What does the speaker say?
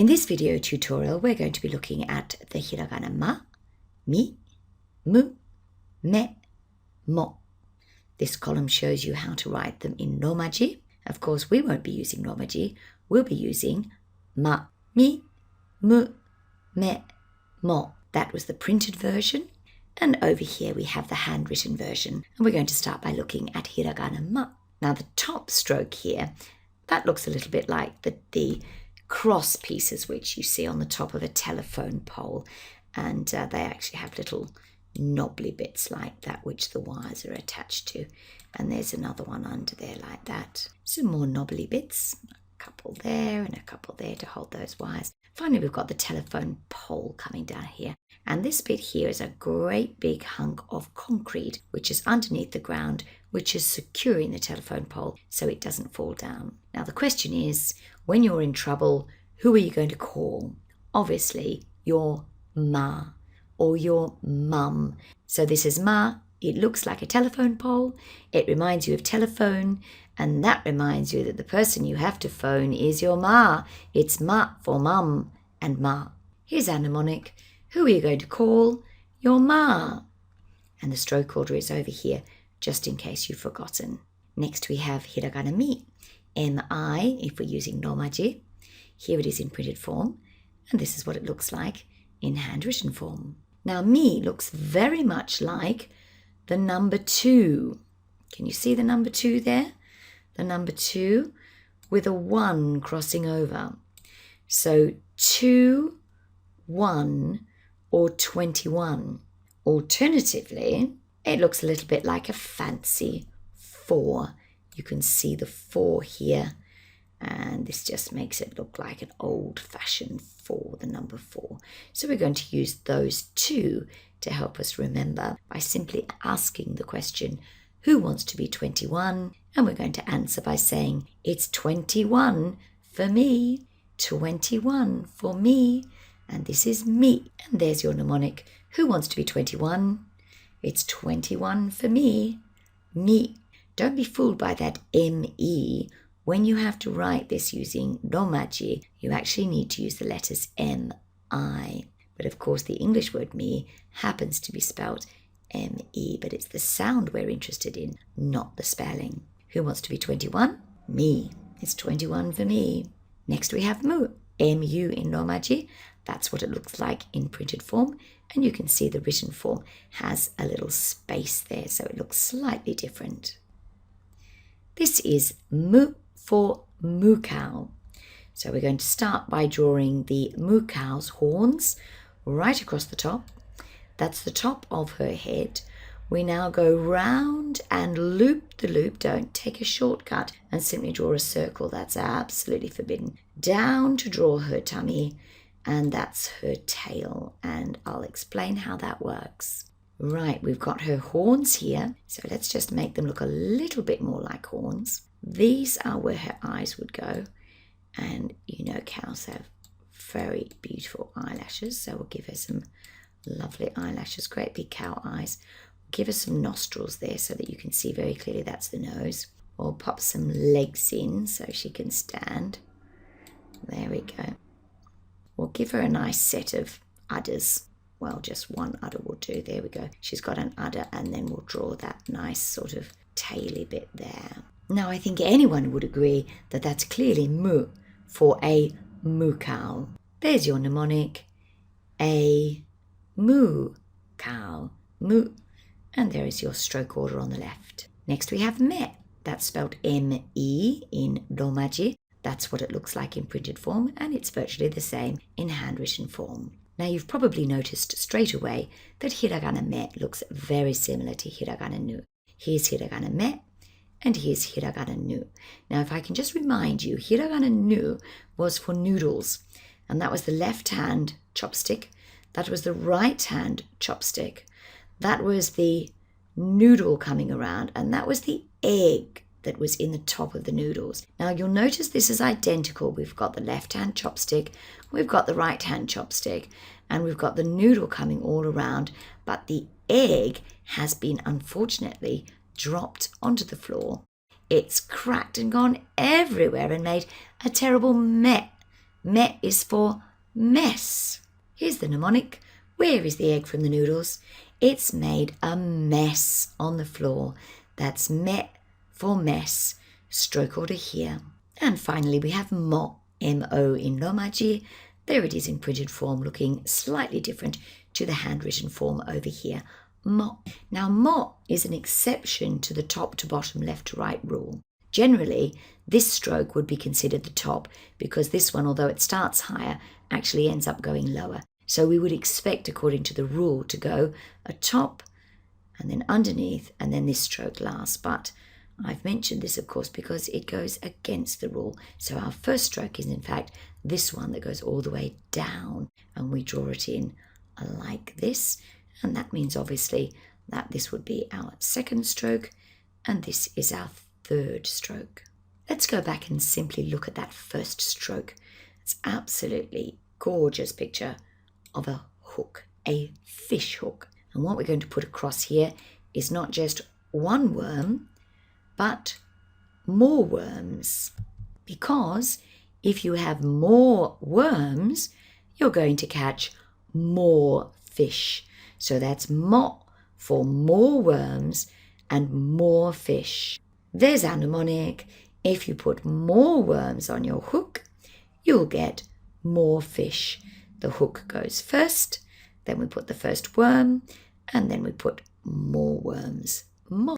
In this video tutorial, we're going to be looking at the hiragana ma, mi, mu, me, mo. This column shows you how to write them in romaji. Of course, we won't be using romaji. We'll be using ma, mi, mu, me, mo. That was the printed version. And over here we have the handwritten version. And we're going to start by looking at hiragana ma. Now the top stroke here, that looks a little bit like the cross pieces which you see on the top of a telephone pole. And they actually have little knobbly bits like that which the wires are attached to. And there's another one under there like that. Some more knobbly bits, a couple there and a couple there to hold those wires. Finally, we've got the telephone pole coming down here. And this bit here is a great big hunk of concrete, which is underneath the ground, which is securing the telephone pole so it doesn't fall down. Now, the question is, when you're in trouble, who are you going to call? Obviously, your ma or your mum. So this is ma. It looks like a telephone pole. It reminds you of telephone. And that reminds you that the person you have to phone is your ma. It's ma for mum and ma. Here's our mnemonic. Who are you going to call? Your ma. And the stroke order is over here, just in case you've forgotten. Next we have hiragana mi. M-I, if we're using romaji. Here it is in printed form. And this is what it looks like in handwritten form. Now mi looks very much like the number 2. Can you see the number 2 there? The number 2 with a 1 crossing over. So 2, 1 or 21. Alternatively, it looks a little bit like a fancy 4. You can see the 4 here, and this just makes it look like an old-fashioned 4, the number 4. So we're going to use those 2 to help us remember by simply asking the question, who wants to be 21? And we're going to answer by saying, it's 21 for me, 21 for me, and this is me. And there's your mnemonic. Who wants to be 21? It's 21 for me, me. Don't be fooled by that M-E. When you have to write this using romaji, you actually need to use the letters M-I. But of course, the English word me happens to be spelled M-E, but it's the sound we're interested in, not the spelling. Who wants to be 21? Me. It's 21 for me. Next we have mu. M-U in romaji. That's what it looks like in printed form. And you can see the written form has a little space there, so it looks slightly different. This is mu for moo cow. So we're going to start by drawing the moo cow's horns right across the top. That's the top of her head. We now go round and loop the loop. Don't take a shortcut and simply draw a circle. That's absolutely forbidden. Down to draw her tummy, and that's her tail. And I'll explain how that works. Right, we've got her horns here. So let's just make them look a little bit more like horns. These are where her eyes would go. And you know cows have very beautiful eyelashes. So we'll give her some lovely eyelashes, great big cow eyes. Give her some nostrils there so that you can see very clearly that's the nose. Or pop some legs in so she can stand. There we go. We'll give her a nice set of udders. Well, just one udder will do. There we go. She's got an udder, and then we'll draw that nice sort of taily bit there. Now, I think anyone would agree that that's clearly mu for a moo cow. There's your mnemonic. A moo cow. Moo. And there is your stroke order on the left. Next we have me. That's spelled M-E in romaji. That's what it looks like in printed form, and it's virtually the same in handwritten form. Now you've probably noticed straight away that hiragana me looks very similar to hiragana nu. Here's hiragana me, and here's hiragana nu. Now if I can just remind you, hiragana nu was for noodles, and that was the left hand chopstick. That was the right hand chopstick. That was the noodle coming around, and that was the egg that was in the top of the noodles. Now you'll notice this is identical. We've got the left hand chopstick, we've got the right hand chopstick, and we've got the noodle coming all around, but the egg has been unfortunately dropped onto the floor. It's cracked and gone everywhere and made a terrible meh Me is for mess. Here's the mnemonic. Where is the egg from the noodles? It's made a mess on the floor. That's me for mess. Stroke order here. And finally we have mo, M-O in romaji. There it is in printed form, looking slightly different to the handwritten form over here. Mo. Now mo is an exception to the top to bottom, left to right rule. Generally, this stroke would be considered the top because this one, although it starts higher, actually ends up going lower. So we would expect, according to the rule, to go a top and then underneath and then this stroke last. But I've mentioned this, of course, because it goes against the rule. So our first stroke is, in fact, this one that goes all the way down, and we draw it in like this. And that means, obviously, that this would be our second stroke, and this is our third stroke. Let's go back and simply look at that first stroke. It's absolutely gorgeous picture of a hook, a fish hook. And what we're going to put across here is not just one worm, but more worms. Because if you have more worms, you're going to catch more fish. So that's mo for more worms and more fish. There's our mnemonic. If you put more worms on your hook, you'll get more fish. The hook goes first, then we put the first worm, and then we put more worms. More.